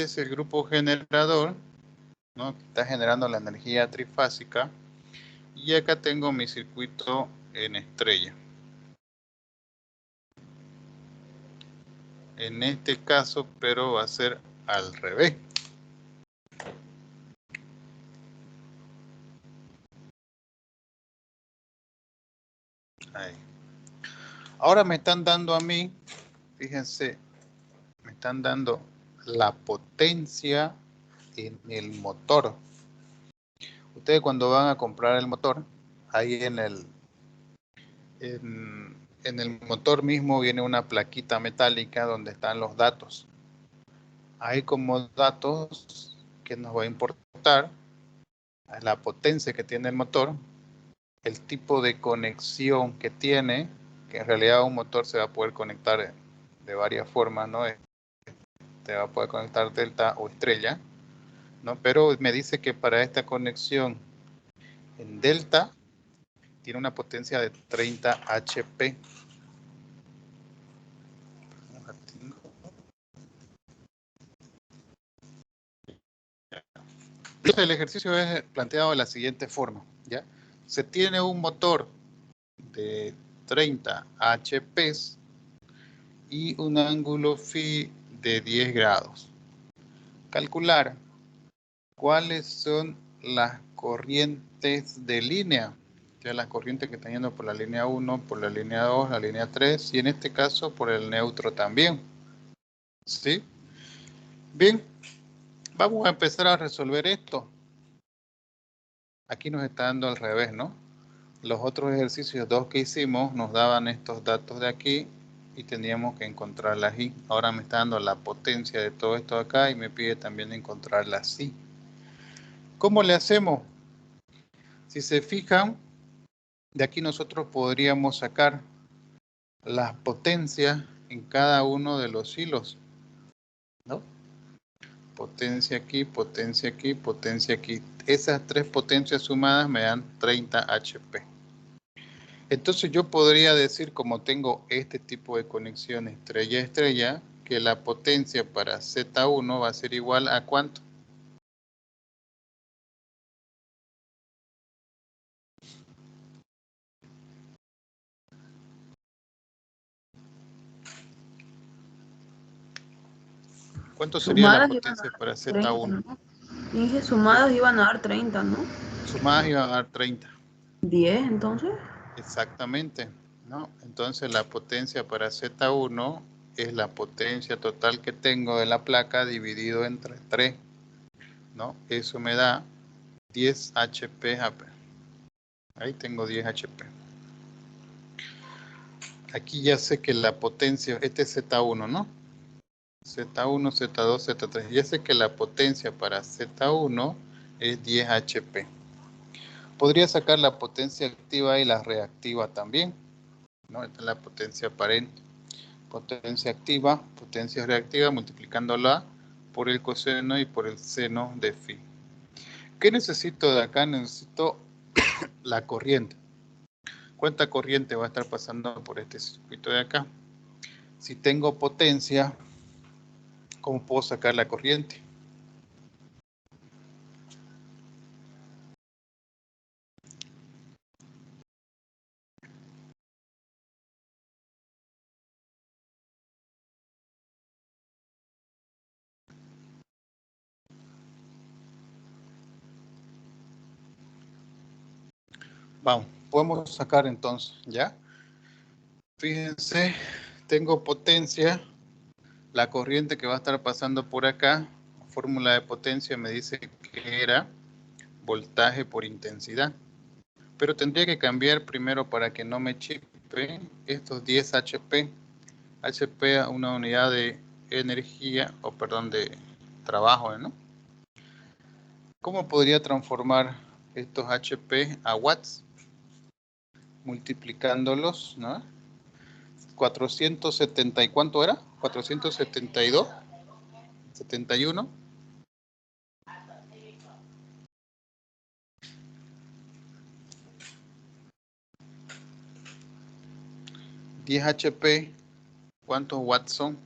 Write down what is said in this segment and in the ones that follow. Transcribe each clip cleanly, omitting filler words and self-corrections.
es el grupo generador, ¿no? Que está generando la energía trifásica. Y acá tengo mi circuito en estrella. En este caso, pero va a ser al revés. Ahí. Ahora me están dando a mí, fíjense, me están dando la potencia en el motor. Ustedes cuando van a comprar el motor, ahí en el motor mismo viene una plaquita metálica donde están los datos. Hay como datos que nos va a importar la potencia que tiene el motor, el tipo de conexión que tiene, que en realidad un motor se va a poder conectar de varias formas, ¿no? Te va a poder conectar delta o estrella, ¿no? Pero me dice que para esta conexión en delta tiene una potencia de 30 HP. Entonces el ejercicio es planteado de la siguiente forma, ¿ya? Se tiene un motor de 30 HP y un ángulo phi de 10 grados. Calcular cuáles son las corrientes de línea, o sea, las corrientes que están yendo por la línea 1, por la línea 2, la línea 3 y en este caso por el neutro también. ¿Sí? Bien, vamos a empezar a resolver esto. Aquí nos está dando al revés, ¿no? Los otros ejercicios dos que hicimos nos daban estos datos de aquí y teníamos que encontrarlas aquí. Ahora me está dando la potencia de todo esto acá y me pide también encontrarla así. ¿Cómo le hacemos? Si se fijan, de aquí nosotros podríamos sacar las potencias en cada uno de los hilos, ¿no? Potencia aquí, potencia aquí, potencia aquí. Esas tres potencias sumadas me dan 30 HP. Entonces yo podría decir, como tengo este tipo de conexión estrella-estrella, que la potencia para Z1 va a ser igual a ¿cuánto? ¿Cuánto sería la Sumadas iban a potencia dar para 30, Z1? ¿no? Dije sumadas iban a dar 30, ¿no? Sumadas iban a dar 30. 10, entonces. Exactamente, ¿no? Entonces la potencia para Z1 es la potencia total que tengo de la placa dividido entre 3, ¿no? Eso me da 10 HP. Ahí tengo 10 HP. Aquí ya sé que la potencia, este es Z1, ¿no? Z1, Z2, Z3. Ya sé que la potencia para Z1 es 10 HP. Podría sacar la potencia activa y la reactiva también, ¿no? Esta es la potencia aparente. Potencia activa, potencia reactiva, multiplicándola por el coseno y por el seno de phi. ¿Qué necesito de acá? Necesito la corriente. ¿Cuánta corriente va a estar pasando por este circuito de acá? Si tengo potencia, ¿cómo puedo sacar la corriente? Vamos, podemos sacar entonces, ¿ya? Fíjense, tengo potencia, la corriente que va a estar pasando por acá, la fórmula de potencia me dice que era voltaje por intensidad. Pero tendría que cambiar primero para que no me chipe estos 10 HP. HP a una unidad de energía, o perdón, de trabajo, ¿no? ¿Cómo podría transformar estos HP a watts? Multiplicándolos, ¿no? 470, ¿y cuánto era? 472, 71. 10 HP, ¿cuántos watts son?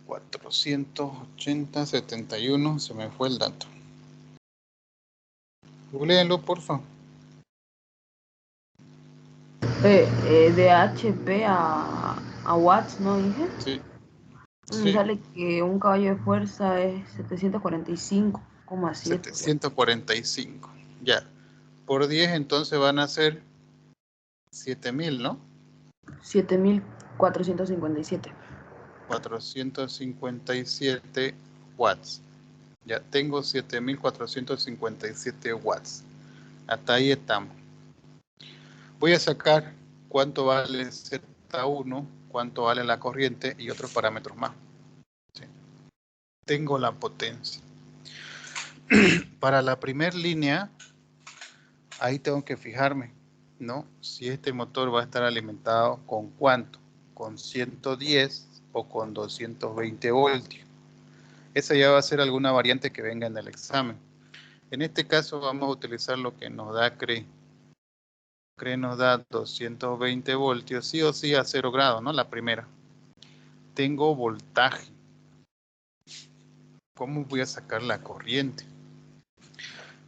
480,71, se me fue el dato. Googleenlo, por favor. De HP a watts, ¿no dije? Sí, Me sí, sale que un caballo de fuerza es 745,7 watts. 745. Ya. Por 10 entonces van a ser 7.000, ¿no? 7457. 457 watts. Ya tengo 7.457 watts. Hasta ahí estamos. Voy a sacar cuánto vale Z1, cuánto vale la corriente y otros parámetros más. ¿Sí? Tengo la potencia. Para la primera línea, ahí tengo que fijarme, ¿no? Si este motor va a estar alimentado con cuánto, con 110 o con 220 voltios. Esa ya va a ser alguna variante que venga en el examen. En este caso vamos a utilizar lo que nos da CRE. CRE nos da 220 voltios, sí o sí a 0 grados, ¿no? La primera. Tengo voltaje. ¿Cómo voy a sacar la corriente?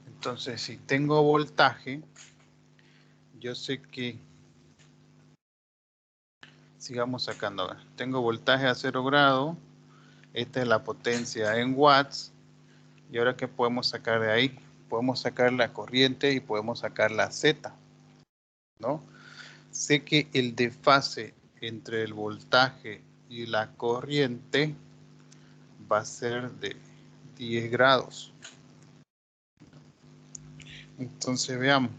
Entonces, si tengo voltaje, yo sé que, sigamos sacando, a ver, tengo voltaje a 0 grados, esta es la potencia en watts, y ahora ¿qué podemos sacar de ahí? Podemos sacar la corriente y podemos sacar la Z, ¿no? Sé que el desfase entre el voltaje y la corriente va a ser de 10 grados. Entonces veamos.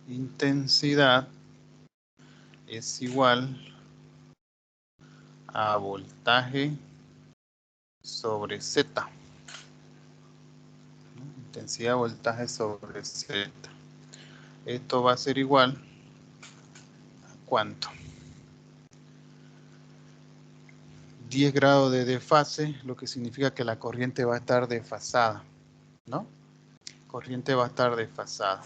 Intensidad es igual a voltaje sobre Z. Intensidad voltaje sobre Z. Esto va a ser igual a ¿cuánto? 10 grados de desfase, lo que significa que la corriente va a estar desfasada, ¿no? Corriente va a estar desfasada.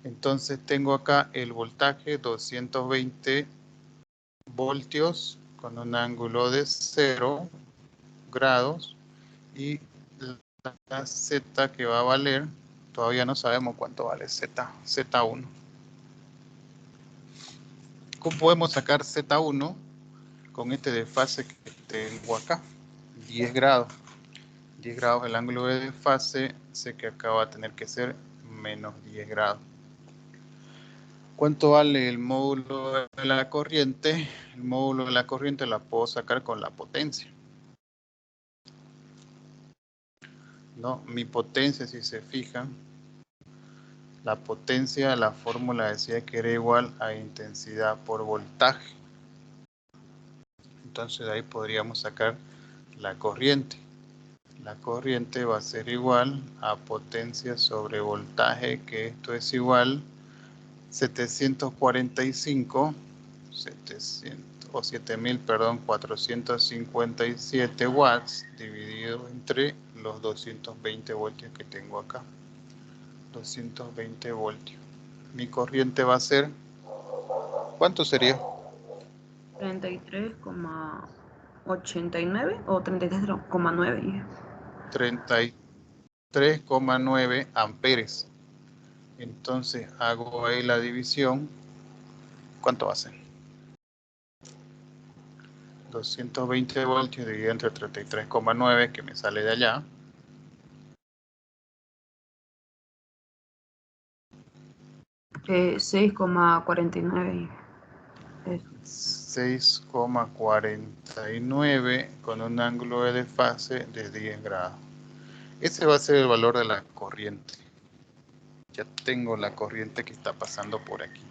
Entonces tengo acá el voltaje 220 voltios con un ángulo de 0 grados y la Z que va a valer, todavía no sabemos cuánto vale Z1. ¿Cómo podemos sacar Z1 con este desfase que tengo acá? 10 grados. 10 grados el ángulo de desfase, sé que acá va a tener que ser menos 10 grados. ¿Cuánto vale el módulo de la corriente? El módulo de la corriente la puedo sacar con la potencia. ¿No? Mi potencia, si se fijan, la potencia, la fórmula decía que era igual a intensidad por voltaje. Entonces de ahí podríamos sacar la corriente. La corriente va a ser igual a potencia sobre voltaje, que esto es igual 745, 7.000, perdón, 457 watts dividido entre los 220 voltios que tengo acá. 220 voltios. Mi corriente va a ser, ¿cuánto sería? 33,89 o 33,9. 33,9 amperes. Entonces hago ahí la división. ¿Cuánto va a ser? 220 voltios dividido entre 33,9 que me sale de allá. Eh, 6,49. 6,49 con un ángulo de desfase de 10 grados. Ese va a ser el valor de la corriente. Ya tengo la corriente que está pasando por aquí.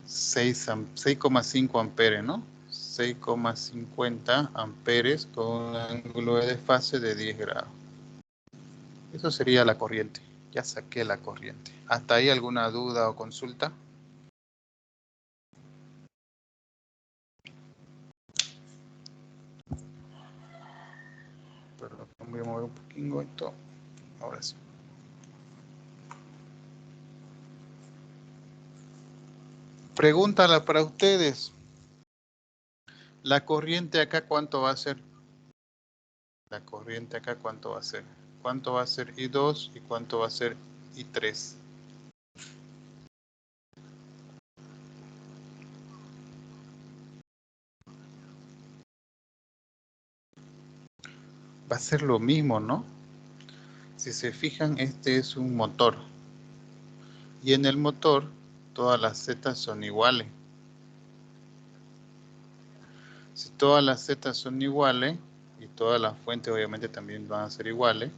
6,5 amperes, ¿no? 6,50 amperes con un ángulo de desfase de 10 grados. Eso sería la corriente. Ya saqué la corriente. ¿Hasta ahí alguna duda o consulta? Perdón, voy a mover un poquito esto. Ahora sí. Pregúntala para ustedes. La corriente acá, ¿cuánto va a ser? La corriente acá, ¿cuánto va a ser? ¿Cuánto va a ser I2 y cuánto va a ser I3? Va a ser lo mismo, ¿no? Si se fijan, este es un motor. Y en el motor, todas las Z son iguales. Si todas las Z son iguales, y todas las fuentes obviamente también van a ser iguales,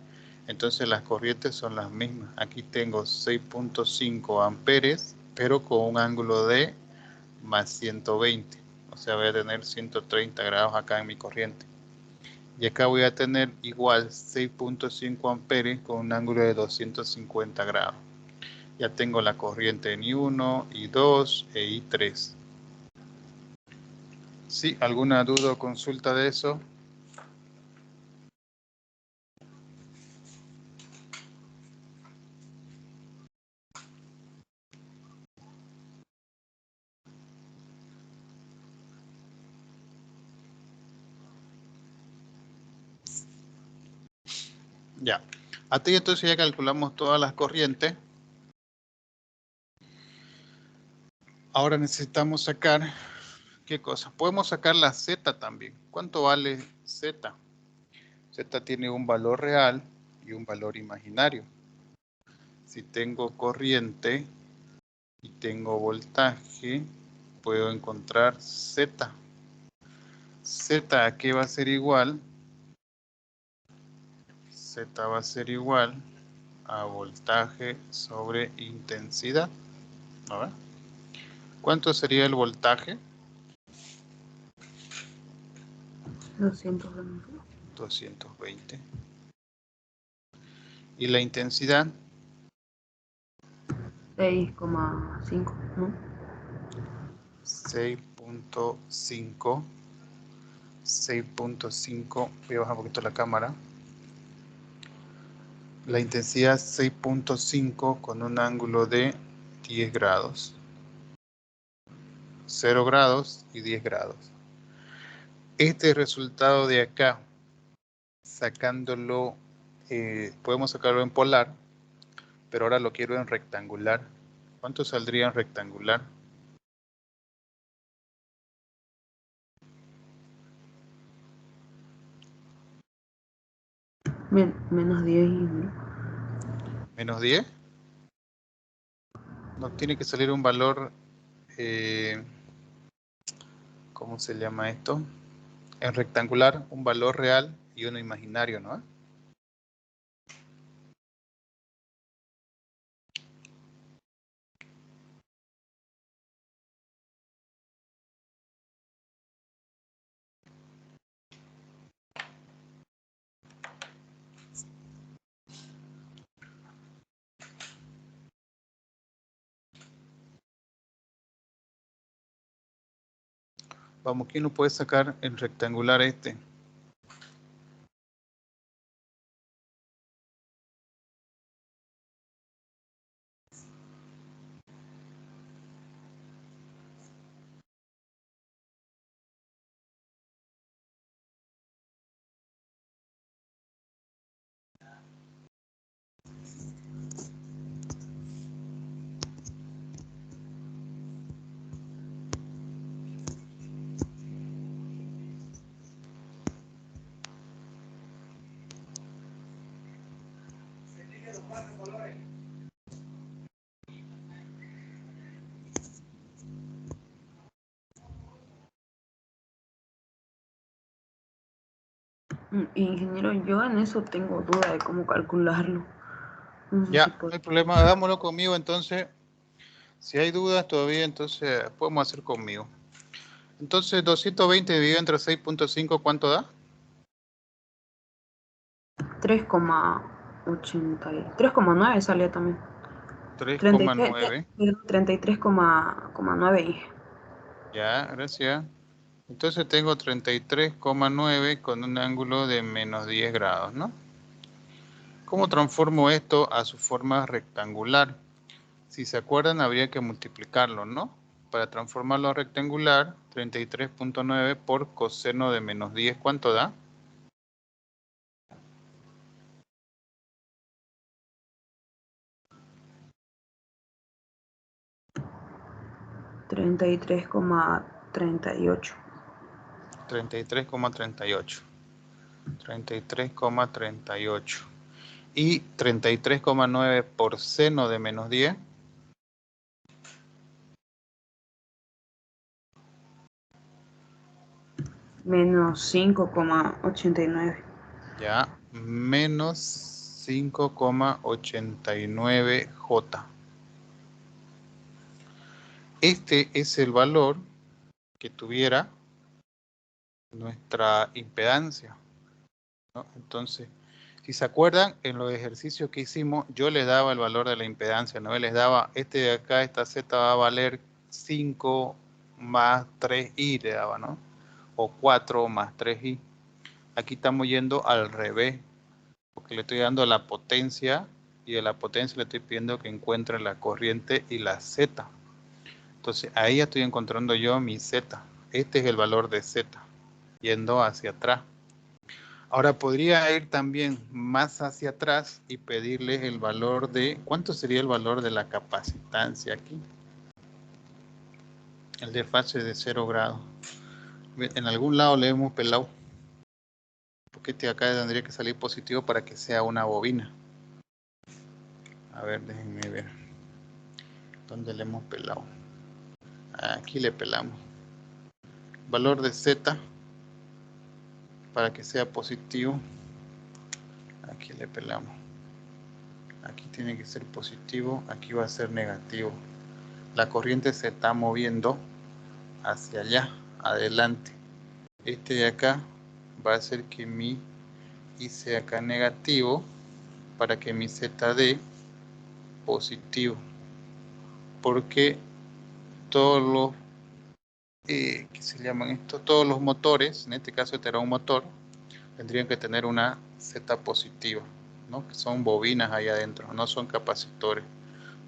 entonces las corrientes son las mismas. Aquí tengo 6.5 amperes, pero con un ángulo de más 120. O sea, voy a tener 130 grados acá en mi corriente. Y acá voy a tener igual 6.5 amperes con un ángulo de 250 grados. Ya tengo la corriente en I1, I2 e I3. ¿Sí? ¿Alguna duda o consulta de eso? Ya. Hasta ahí entonces ya calculamos todas las corrientes. Ahora necesitamos sacar, ¿qué cosa? Podemos sacar la Z también. ¿Cuánto vale Z? Z tiene un valor real y un valor imaginario. Si tengo corriente y tengo voltaje, puedo encontrar Z. Z, ¿a qué va a ser igual? Z va a ser igual a voltaje sobre intensidad. A ver. ¿Cuánto sería el voltaje? 220. 220. ¿Y la intensidad? 6,5, ¿no? 6.5. 6.5. Voy a bajar un poquito la cámara. La intensidad 6.5 con un ángulo de 10 grados. 0 grados y 10 grados. Este resultado de acá, sacándolo, podemos sacarlo en polar, pero ahora lo quiero en rectangular. ¿Cuánto saldría en rectangular? Menos 10 ¿Menos 10? No tiene que salir un valor, ¿cómo se llama esto? En rectangular, un valor real y uno imaginario, ¿no? Vamos, ¿quién lo puede sacar en rectangular este? Ingeniero, yo en eso tengo duda de cómo calcularlo. No sé Ya, si no puedo. hay problema, hagámoslo conmigo entonces. Si hay dudas todavía, entonces podemos hacer conmigo. Entonces, 220 dividido entre 6.5, ¿cuánto da? 3,9 salía también. 33, 3,9. 33,9. Ya, gracias. Entonces tengo 33,9 con un ángulo de menos 10 grados, ¿no? ¿Cómo transformo esto a su forma rectangular? Si se acuerdan, habría que multiplicarlo, ¿no? Para transformarlo a rectangular, 33.9 por coseno de menos 10, ¿cuánto da? 33,38. 33,38. 33,38. Y 33,9 por seno de menos 10. Menos 5,89. Ya, menos 5,89 J. Este es el valor que tuviera nuestra impedancia, ¿no? Entonces, si se acuerdan, en los ejercicios que hicimos, yo les daba el valor de la impedancia, ¿no? Les daba, este de acá, esta Z va a valer 5 más 3i, le daba, ¿no? O 4 más 3i. Aquí estamos yendo al revés, porque le estoy dando la potencia, y de la potencia le estoy pidiendo que encuentre la corriente y la Z. Entonces, ahí ya estoy encontrando yo mi Z. Este es el valor de Z, yendo hacia atrás. Ahora podría ir también más hacia atrás y pedirles el valor de... ¿Cuánto sería el valor de la capacitancia aquí? El desfase de 0 grados. En algún lado le hemos pelado. Porque este acá tendría que salir positivo para que sea una bobina. A ver, déjenme ver. ¿Dónde le hemos pelado? Aquí le pelamos. Valor de Z para que sea positivo. Aquí le pelamos. Aquí tiene que ser positivo, aquí va a ser negativo. La corriente se está moviendo hacia allá, adelante. Este de acá va a hacer que mi I sea acá negativo para que mi Z dé positivo. Porque todos los, ¿qué se llaman esto? Todos los motores, en este caso este era un motor, tendrían que tener una Z positiva, ¿no? Que son bobinas ahí adentro, no son capacitores.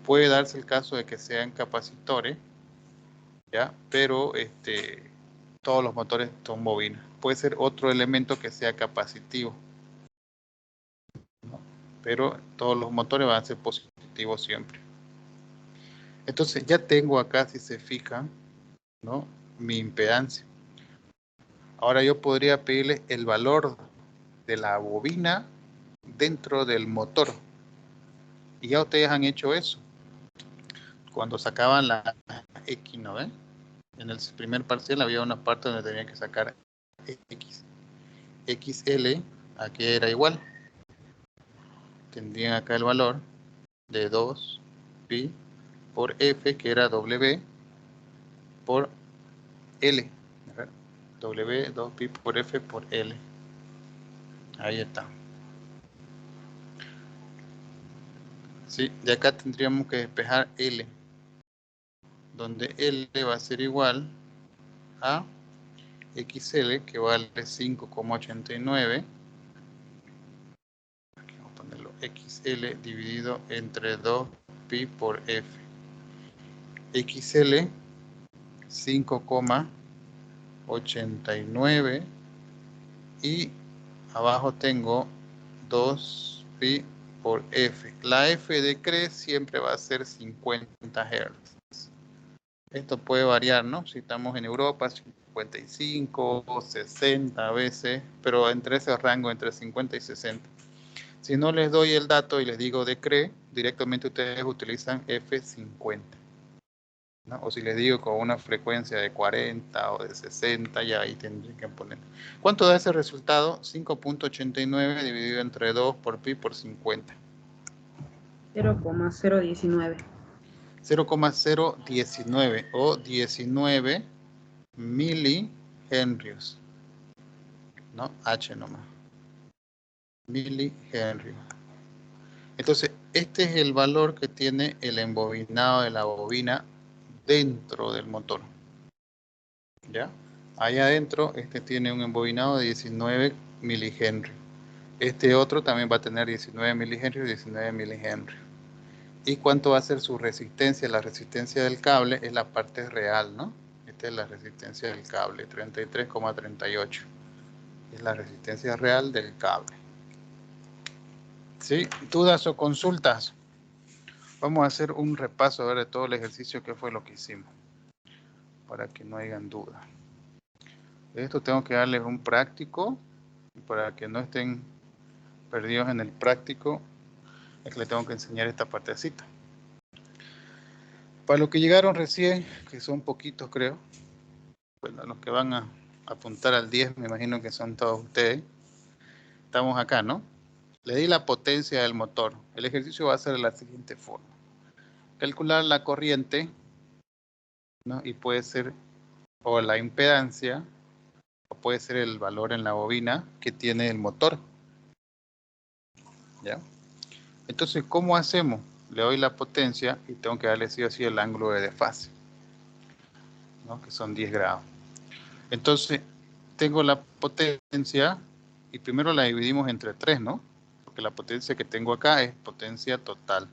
Puede darse el caso de que sean capacitores, ¿ya? Pero todos los motores son bobinas. Puede ser otro elemento que sea capacitivo, ¿no? Pero todos los motores van a ser positivos siempre. Entonces ya tengo acá, si se fijan, ¿no? Mi impedancia. Ahora yo podría pedirle el valor de la bobina dentro del motor. Y ya ustedes han hecho eso. Cuando sacaban la X, ¿no ven? En el primer parcial había una parte donde tenía que sacar X. XL, aquí era igual. Tendrían acá el valor de 2pi por F, que era W, por L. W, 2pi por F por L. Ahí está. Sí, de acá tendríamos que despejar L, donde L va a ser igual a XL, que vale 5,89. Aquí vamos a ponerlo XL dividido entre 2pi por F. XL 5,89 y abajo tengo 2pi por F. La F de CRE siempre va a ser 50 Hz. Esto puede variar, ¿no? Si estamos en Europa, 55, 60 a veces, pero entre ese rango, entre 50 y 60. Si no les doy el dato y les digo de CRE, directamente ustedes utilizan F50, ¿no? O si les digo con una frecuencia de 40 o de 60, ya ahí tendrían que poner. ¿Cuánto da ese resultado? 5,89 dividido entre 2 por pi por 50. 0,019. 0,019 o 19 milihenrios, ¿no? H nomás. Milihenrios. Entonces, este es el valor que tiene el embobinado de la bobina dentro del motor. ¿Ya? Allá adentro, este tiene un embobinado de 19 milihenrios. Este otro también va a tener 19 milihenrios y 19 milihenrios. ¿Y cuánto va a ser su resistencia? La resistencia del cable es la parte real, ¿no? Esta es la resistencia del cable, 33,38. Es la resistencia real del cable. ¿Sí? ¿Dudas o consultas? Vamos a hacer un repaso a ver de todo el ejercicio que fue lo que hicimos, para que no hayan dudas. Esto tengo que darles un práctico, para que no estén perdidos en el práctico, es que les tengo que enseñar esta partecita. Para los que llegaron recién, que son poquitos creo, bueno, los que van a apuntar al 10, me imagino que son todos ustedes. Estamos acá, ¿no? Le di la potencia del motor. El ejercicio va a ser de la siguiente forma. Calcular la corriente, ¿no? Y puede ser o la impedancia, o puede ser el valor en la bobina que tiene el motor. ¿Ya? Entonces, ¿cómo hacemos? Le doy la potencia y tengo que darle sí o sí el ángulo de desfase, ¿no? Que son 10 grados. Entonces, tengo la potencia y primero la dividimos entre 3, ¿no? Porque la potencia que tengo acá es potencia total.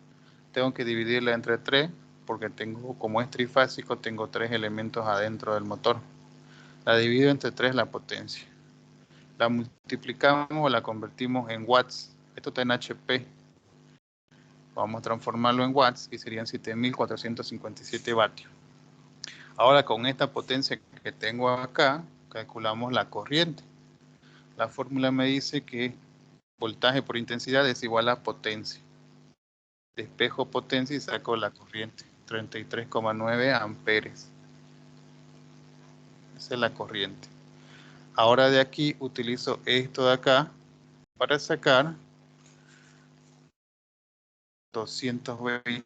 Tengo que dividirla entre 3 porque tengo, como es trifásico, tengo 3 elementos adentro del motor. La divido entre 3 la potencia. La multiplicamos o la convertimos en watts. Esto está en HP. Vamos a transformarlo en watts y serían 7.457 vatios. Ahora con esta potencia que tengo acá, calculamos la corriente. La fórmula me dice que voltaje por intensidad es igual a potencia. Despejo potencia y saco la corriente. 33,9 amperes. Esa es la corriente. Ahora de aquí utilizo esto de acá para sacar 220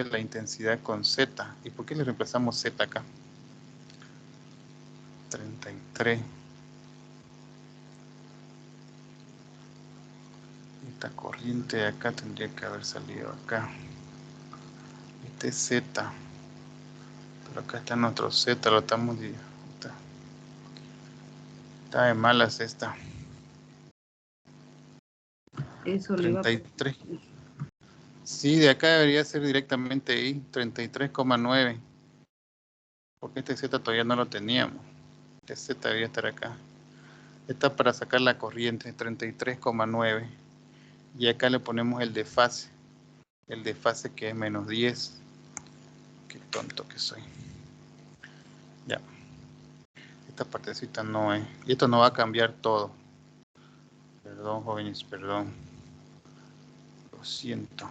la intensidad con Z. ¿Y por qué le reemplazamos Z acá? 33. Esta corriente de acá tendría que haber salido acá. Este es Z. Pero acá está nuestro Z, lo estamos... Está de malas esta. Eso le iba a 33. Sí, de acá debería ser directamente ahí, 33,9. Porque este Z todavía no lo teníamos. Este Z debería estar acá. Está para sacar la corriente, 33,9. Y acá le ponemos el desfase. El desfase que es menos 10. Qué tonto que soy. Ya. Esta partecita no es. Y esto no va a cambiar todo. Perdón, jóvenes, perdón. Lo siento.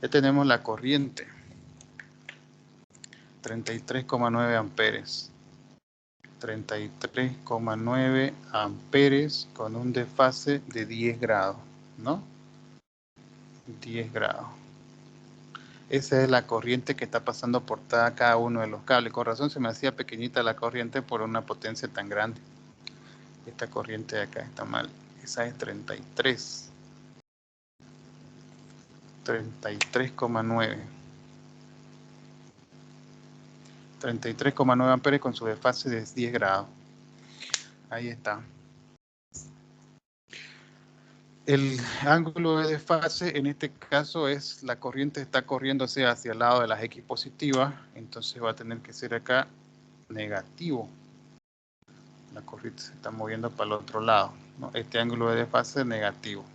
Ya tenemos la corriente. 33,9 amperes. 33,9 amperes con un desfase de 10 grados, ¿no? 10 grados. Esa es la corriente que está pasando por cada uno de los cables. Con razón se me hacía pequeñita la corriente por una potencia tan grande. Esta corriente de acá está mal. Esa es 33. 33,9. 33,9 amperes con su desfase de 10 grados. Ahí está. El ángulo de desfase en este caso es la corriente está corriéndose hacia el lado de las X positivas, entonces va a tener que ser acá negativo. La corriente se está moviendo para el otro lado, ¿no? Este ángulo de desfase es negativo,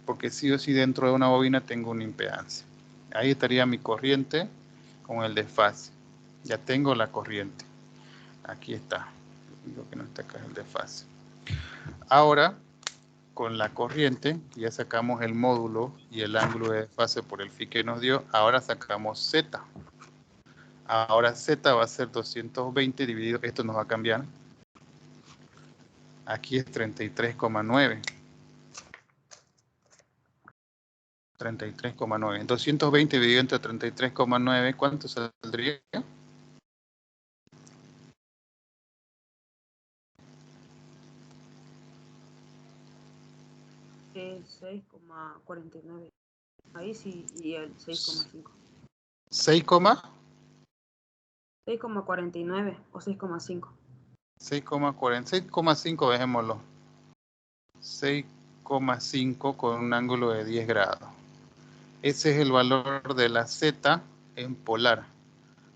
porque sí o sí dentro de una bobina tengo una impedancia. Ahí estaría mi corriente con el desfase. Ya tengo la corriente. Aquí está. Lo que no está acá es el desfase. Ahora, con la corriente, ya sacamos el módulo y el ángulo de desfase por el phi que nos dio, ahora sacamos Z. Ahora Z va a ser 220 dividido, esto nos va a cambiar. Aquí es 33,9. 33,9. 220 dividido entre 33,9, ¿cuánto saldría? 6,49. Ahí sí, y el 6,5. 6, 6,49 o 6,5. 6,40, 6,5 dejémoslo. 6,5 con un ángulo de 10 grados. Ese es el valor de la Z en polar.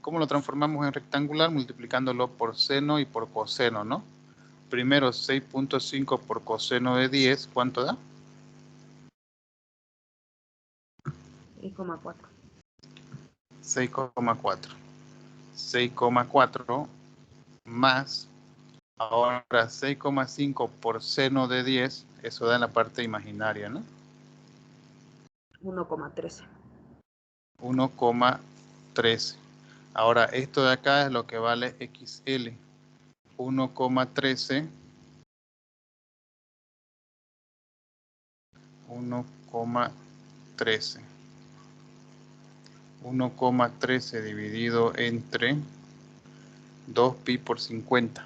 ¿Cómo lo transformamos en rectangular? Multiplicándolo por seno y por coseno, ¿no? Primero 6.5 por coseno de 10, ¿cuánto da? 6,4. 6,4. 6,4 más, ahora 6,5 por seno de 10, eso da en la parte imaginaria, ¿no? 1,13. 1,13. Ahora, esto de acá es lo que vale XL. 1,13. 1,13. 1,13 dividido entre 2pi por 50.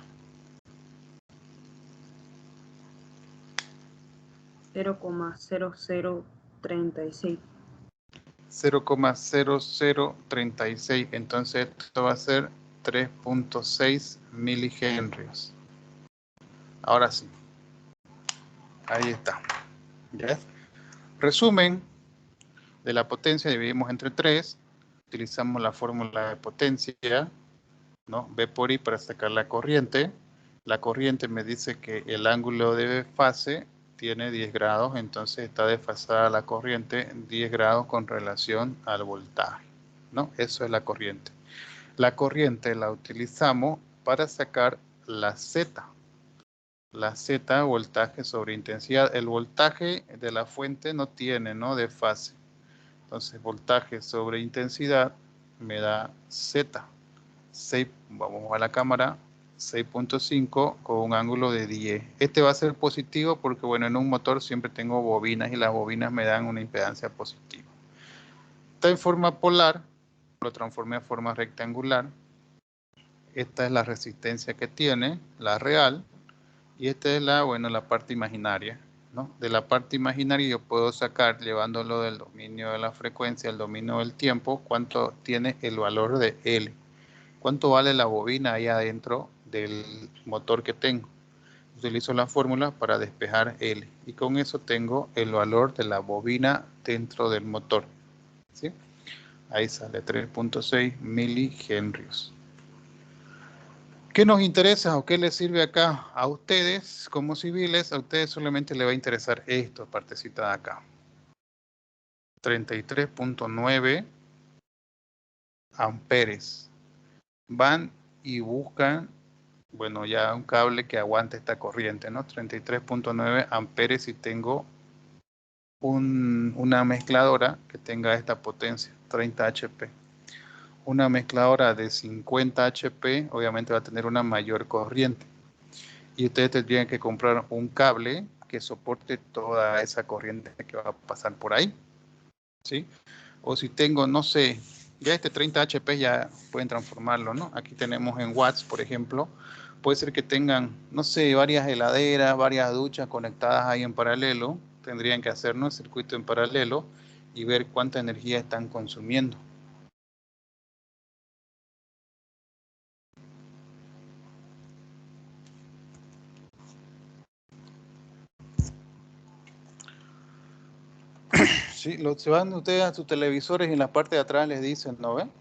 0,0036. 0,0036. Entonces esto va a ser 3.6 milihenrios. Ahora sí. Ahí está. ¿Ya? Resumen de la potencia, dividimos entre 3. Utilizamos la fórmula de potencia, ¿no? V por I para sacar la corriente. La corriente me dice que el ángulo de fase tiene 10 grados, entonces está desfasada la corriente 10 grados con relación al voltaje, ¿no? Eso es la corriente. La corriente la utilizamos para sacar la Z. La Z, voltaje sobre intensidad. El voltaje de la fuente no tiene, ¿no? De fase. Entonces, voltaje sobre intensidad me da Z. 6, vamos a la cámara, 6.5 con un ángulo de 10. Este va a ser positivo porque, bueno, en un motor siempre tengo bobinas y las bobinas me dan una impedancia positiva. Está en forma polar, lo transformé a forma rectangular. Esta es la resistencia que tiene, la real, y esta es la, bueno, la parte imaginaria, ¿no? De la parte imaginaria yo puedo sacar, llevándolo del dominio de la frecuencia al dominio del tiempo, cuánto tiene el valor de L. ¿Cuánto vale la bobina ahí adentro del motor que tengo? Utilizo la fórmula para despejar L. Y con eso tengo el valor de la bobina dentro del motor, ¿sí? Ahí sale 3.6 milihenrios. ¿Qué nos interesa o qué les sirve acá a ustedes como civiles? A ustedes solamente les va a interesar esto, partecita de acá. 33.9 amperes. Van y buscan, bueno, ya un cable que aguante esta corriente, ¿no? 33.9 amperes y tengo una mezcladora que tenga esta potencia, 30 HP. Una mezcladora de 50 HP obviamente va a tener una mayor corriente. Y ustedes tendrían que comprar un cable que soporte toda esa corriente que va a pasar por ahí, ¿sí? O si tengo, no sé, ya este 30 HP ya pueden transformarlo, ¿no? Aquí tenemos en watts, por ejemplo. Puede ser que tengan, no sé, varias heladeras, varias duchas conectadas ahí en paralelo. Tendrían que hacer, ¿no?, el circuito en paralelo y ver cuánta energía están consumiendo. Sí, se van ustedes a sus televisores y en la parte de atrás les dicen, ¿no ven?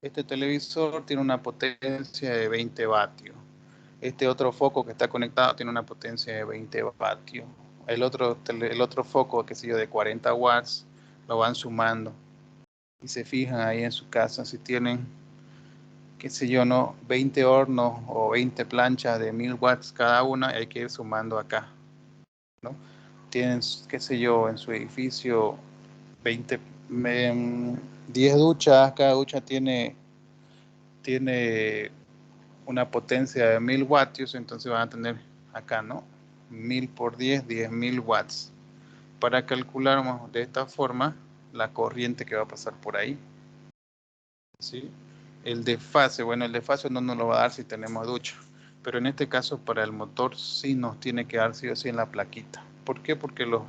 Este televisor tiene una potencia de 20 vatios. Este otro foco que está conectado tiene una potencia de 20 vatios. El otro foco, qué sé yo, de 40 watts, lo van sumando. Y se fijan ahí en su casa si tienen, qué sé yo, ¿no?, 20 hornos o 20 planchas de 1000 watts cada una, hay que ir sumando acá, ¿no? Tienen, qué sé yo, en su edificio 10 duchas, cada ducha tiene una potencia de 1000 vatios, entonces van a tener acá, ¿no?, 1000 por 10, 10.000 watts. Para calcular de esta forma la corriente que va a pasar por ahí, ¿sí? El desfase, bueno, el desfase no nos lo va a dar si tenemos ducha, pero en este caso para el motor sí nos tiene que dar sí o sí en la plaquita. ¿Por qué? Porque los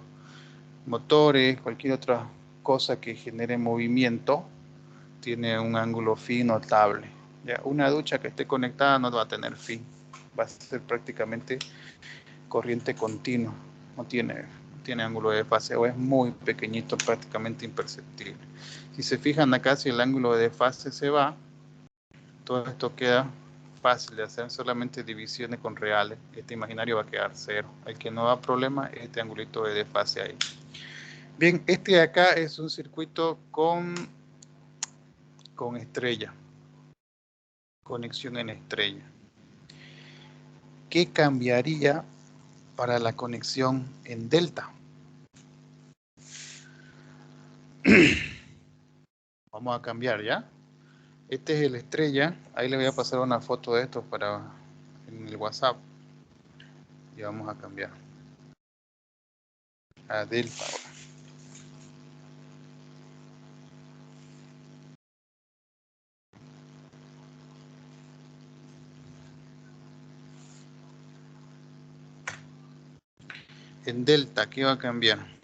motores, cualquier otra cosa que genere movimiento, tiene un ángulo phi notable. Ya, una ducha que esté conectada no va a tener phi, va a ser prácticamente corriente continua. no tiene ángulo de desfase o es muy pequeñito, prácticamente imperceptible. Si se fijan acá, si el ángulo de desfase se va, todo esto queda fácil de hacer, solamente divisiones con reales. Este imaginario va a quedar 0. El que no da problema es este angulito de desfase ahí. Bien, este de acá es un circuito con estrella. Conexión en estrella. ¿Qué cambiaría para la conexión en delta? Vamos a cambiar, ¿ya? Este es el estrella. Ahí le voy a pasar una foto de esto en el WhatsApp. Y vamos a cambiar a delta ahora. En delta, ¿qué va a cambiar?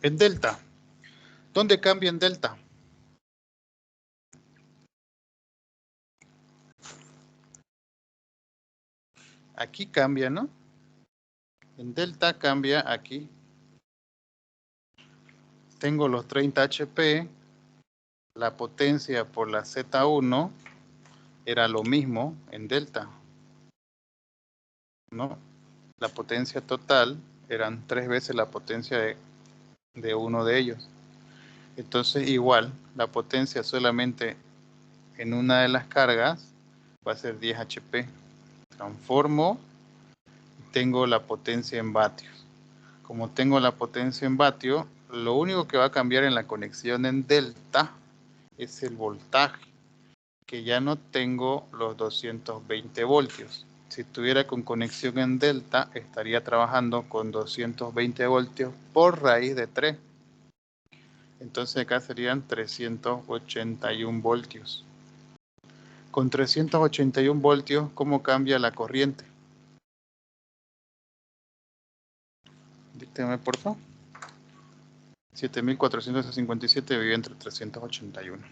En delta. ¿Dónde cambia en delta? Aquí cambia, ¿no? En delta cambia aquí. Tengo los 30 HP. La potencia por la Z1 era lo mismo en delta, ¿no? La potencia total eran 3 veces la potencia de uno de ellos. Entonces igual, la potencia solamente en una de las cargas va a ser 10 HP. Transformo, tengo la potencia en vatios. Como tengo la potencia en vatios, lo único que va a cambiar en la conexión en delta es el voltaje, que ya no tengo los 220 voltios. Si estuviera con conexión en delta, estaría trabajando con 220 voltios por raíz de 3. Entonces acá serían 381 voltios. Con 381 voltios, ¿cómo cambia la corriente? Dígame, por favor. 7.457 dividido entre 381.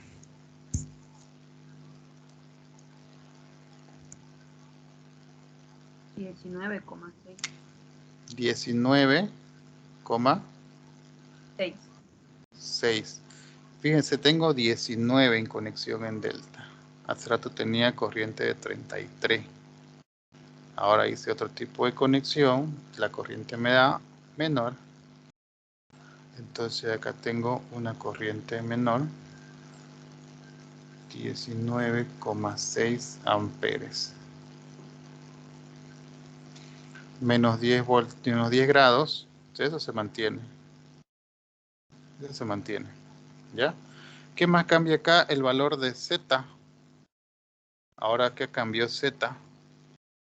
19,6. 19,6. Fíjense, tengo 19 en conexión en delta. Hace rato tenía corriente de 33. Ahora hice otro tipo de conexión. La corriente me da menor. Entonces acá tengo una corriente menor. 19,6 amperes. Menos 10 menos 10 grados. Eso se mantiene. Eso se mantiene. ¿Ya? ¿Qué más cambia acá? El valor de Z. Ahora que cambió Z,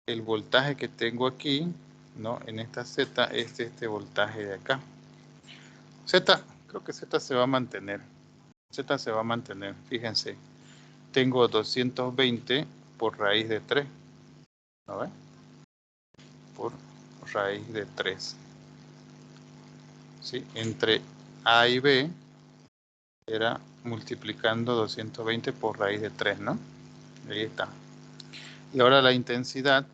el voltaje que tengo aquí, ¿no? En esta Z es este voltaje de acá. Z, creo que Z se va a mantener. Z se va a mantener. Fíjense, tengo 220 por raíz de 3. ¿No ven? Por raíz de 3. ¿Sí? Entre A y B era multiplicando 220 por raíz de 3, ¿no? Ahí está. Y ahora la intensidad.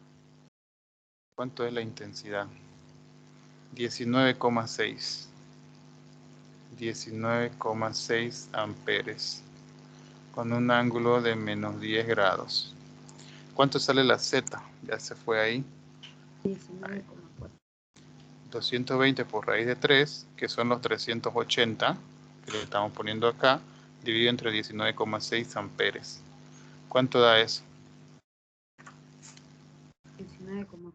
¿Cuánto es la intensidad? 19,6. 19,6 amperes. Con un ángulo de menos 10 grados. ¿Cuánto sale la Z? Ya se fue ahí. 19,4. 220 por raíz de 3, que son los 380, que le estamos poniendo acá, dividido entre 19,6 amperes. ¿Cuánto da eso? 19,4.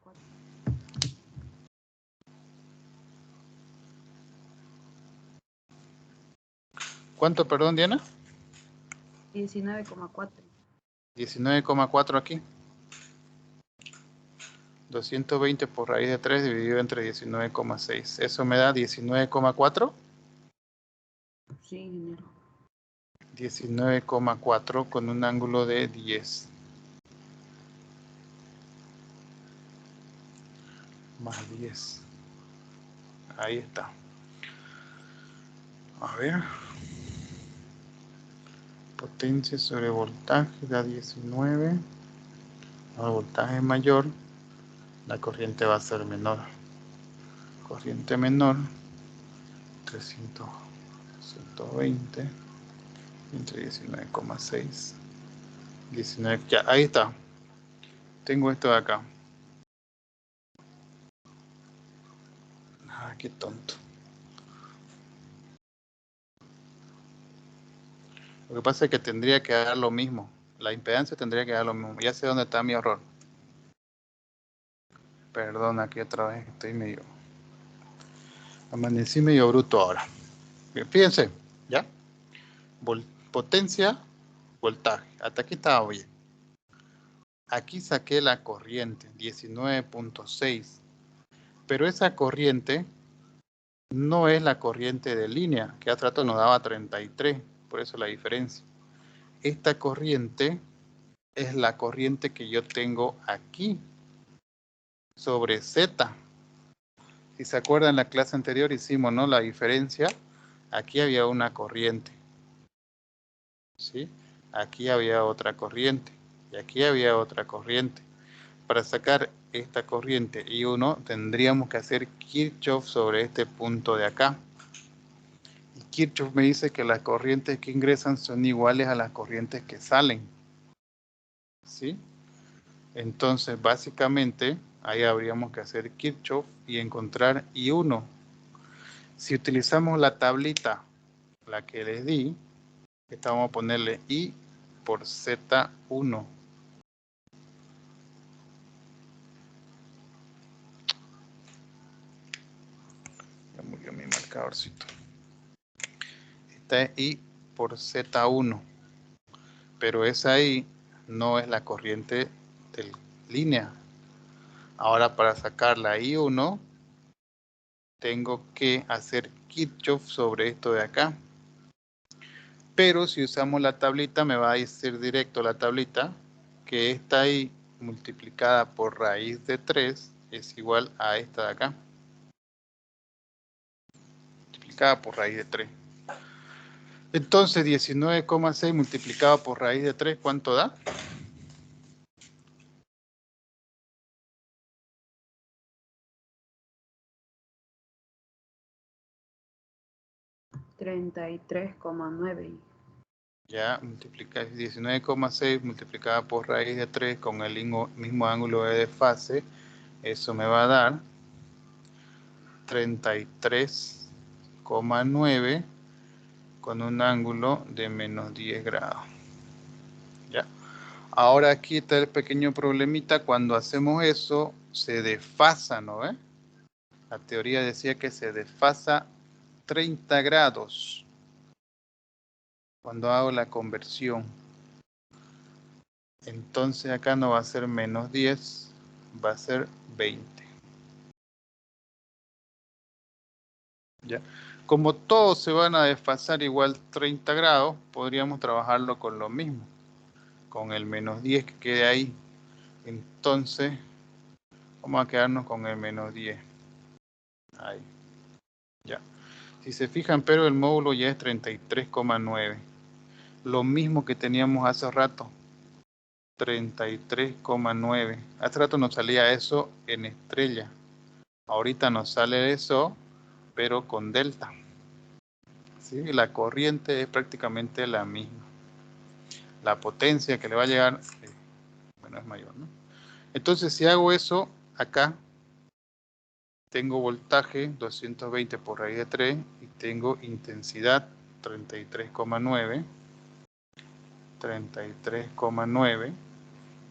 ¿Cuánto, perdón, Diana? 19,4. 19,4 aquí. 220 por raíz de 3 dividido entre 19,6. Eso me da 19,4. Sí, ingeniero. 19,4 con un ángulo de 10. Más 10. Ahí está. A ver. Potencia sobre voltaje da 19. El voltaje es mayor. La corriente va a ser menor. Corriente menor. 300, 120 entre 19,6. 19. Ya, ahí está. Tengo esto de acá. Ah, qué tonto. Lo que pasa es que tendría que dar lo mismo. La impedancia tendría que dar lo mismo. Ya sé dónde está mi error. Perdón, aquí otra vez estoy medio... Amanecí medio bruto ahora. Bien, fíjense, ¿ya? Potencia, voltaje. Hasta aquí estaba bien. Aquí saqué la corriente, 19,6. Pero esa corriente no es la corriente de línea, que hace rato nos daba 33. Por eso la diferencia. Esta corriente es la corriente que yo tengo aquí sobre Z. Si se acuerdan, en la clase anterior hicimos, ¿no?, la diferencia. Aquí había una corriente, ¿sí? Aquí había otra corriente y aquí había otra corriente. Para sacar esta corriente I1 tendríamos que hacer Kirchhoff sobre este punto de acá. Y Kirchhoff me dice que las corrientes que ingresan son iguales a las corrientes que salen, ¿sí? Entonces, básicamente, ahí habríamos que hacer Kirchhoff y encontrar I1. Si utilizamos la tablita, la que les di, esta vamos a ponerle I por Z1. Ya murió mi marcadorcito. Esta es I por Z1. Pero esa I no es la corriente de línea. Ahora, para sacar la I1, tengo que hacer Kirchhoff sobre esto de acá. Pero si usamos la tablita, me va a decir directo la tablita que esta I multiplicada por raíz de 3 es igual a esta de acá. Multiplicada por raíz de 3. Entonces, 19,6 multiplicado por raíz de 3, ¿cuánto da? $33,9. Ya, multiplicar 19,6 multiplicada por raíz de 3 con el mismo ángulo de desfase. Eso me va a dar 33,9 con un ángulo de menos 10 grados. Ya. Ahora aquí está el pequeño problemita. Cuando hacemos eso, se desfasa, ¿no ve? La teoría decía que se desfasa 30 grados cuando hago la conversión. Entonces acá no va a ser menos 10, va a ser 20. ¿Ya? Como todos se van a desfasar igual 30 grados, podríamos trabajarlo con lo mismo, con el menos 10 que quede ahí. Entonces, vamos a quedarnos con el menos 10. Ahí. Ya. Si se fijan, pero el módulo ya es 33,9. Lo mismo que teníamos hace rato. 33,9. Hace rato nos salía eso en estrella. Ahorita nos sale eso, pero con delta. ¿Sí? La corriente es prácticamente la misma. La potencia que le va a llegar, bueno, es mayor, ¿no? Entonces, si hago eso, acá tengo voltaje 220 por raíz de 3 y tengo intensidad 33,9. 33,9.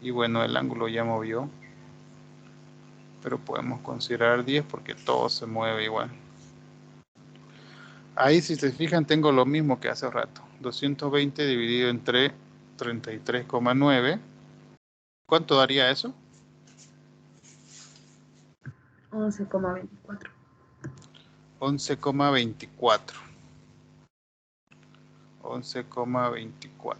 Y bueno, el ángulo ya movió. Pero podemos considerar 10 porque todo se mueve igual. Ahí, si se fijan, tengo lo mismo que hace rato. 220 dividido entre 33,9. ¿Cuánto daría eso? 11,24. 11,24. 11,24.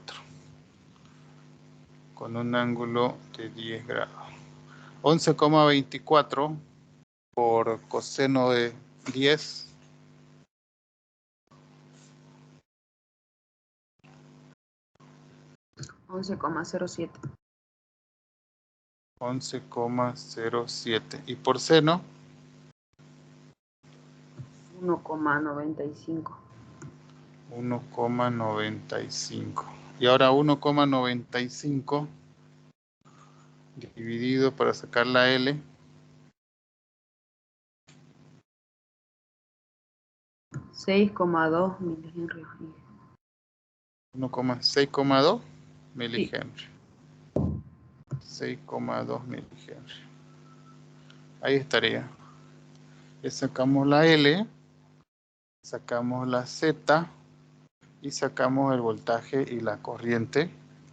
Con un ángulo de 10 grados. 11,24 por coseno de 10. 11,07. 11,07. Y por seno. 1,95. 1,95. Y ahora 1,95 dividido para sacar la L. 6,2 milihenry. 6,2 milihenry. Sí. 6,2 milihenry. Ahí estaría. Le sacamos la L, sacamos la Z y sacamos el voltaje y la corriente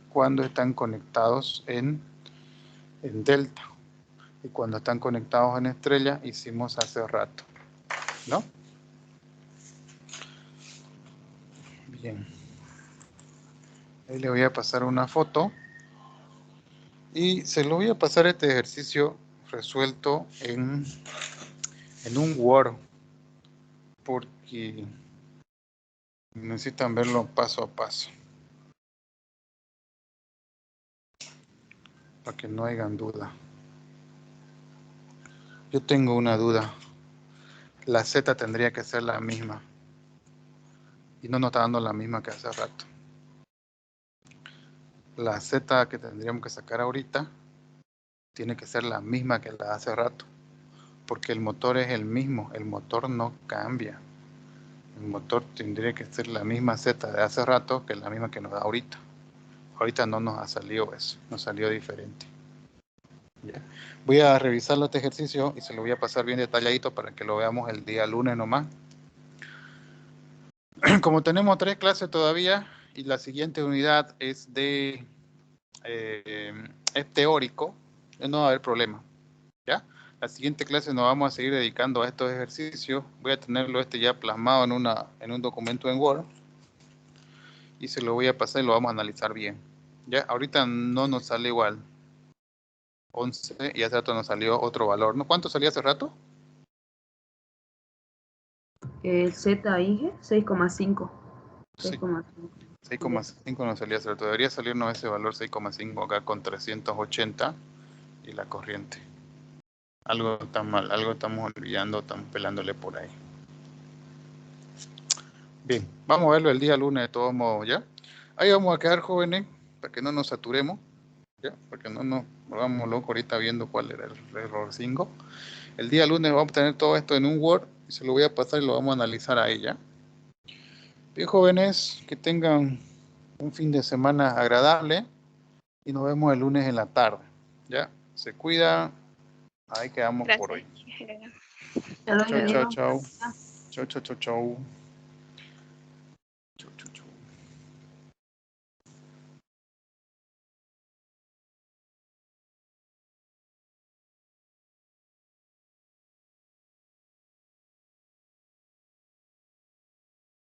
cuando están conectados en delta. Y cuando están conectados en estrella, hicimos hace rato, ¿no? Bien. Ahí le voy a pasar una foto. Y se lo voy a pasar este ejercicio resuelto en un Word. Porque necesitan verlo paso a paso. Para que no hayan duda. Yo tengo una duda. La Z tendría que ser la misma. Y no nos está dando la misma que hace rato. La Z que tendríamos que sacar ahorita tiene que ser la misma que la de hace rato. Porque el motor es el mismo. El motor no cambia. El motor tendría que ser la misma Z de hace rato que la misma que nos da ahorita. Ahorita no nos ha salido eso. Nos salió diferente. ¿Ya? Voy a revisar este ejercicio y se lo voy a pasar bien detalladito para que lo veamos el día lunes nomás. Como tenemos 3 clases todavía y la siguiente unidad es de es teórico, no va a haber problema. ¿Ya? La siguiente clase nos vamos a seguir dedicando a estos ejercicios. Voy a tenerlo ya plasmado en un documento en Word y se lo voy a pasar y lo vamos a analizar bien. ¿Ya? Ahorita no nos sale igual 11 y hace rato nos salió otro valor, ¿no? ¿Cuánto salía hace rato? El ZIG 6,5. 6,5 nos salía hace rato. Debería salirnos ese valor 6,5 acá con 380 y la corriente. Algo está mal, algo estamos olvidando, estamos pelándole por ahí. Bien, vamos a verlo el día lunes de todos modos, ¿ya? Ahí vamos a quedar, jóvenes, para que no nos saturemos, ¿ya? Para que no nos volvamos locos ahorita viendo cuál era el error 5. El día lunes vamos a tener todo esto en un Word y se lo voy a pasar y lo vamos a analizar ahí, ¿ya? Bien, jóvenes, que tengan un fin de semana agradable y nos vemos el lunes en la tarde, ¿ya? Se cuidan. Ahí quedamos. Gracias por hoy. Chao, chao, chao. Chao, chao, chao, chao.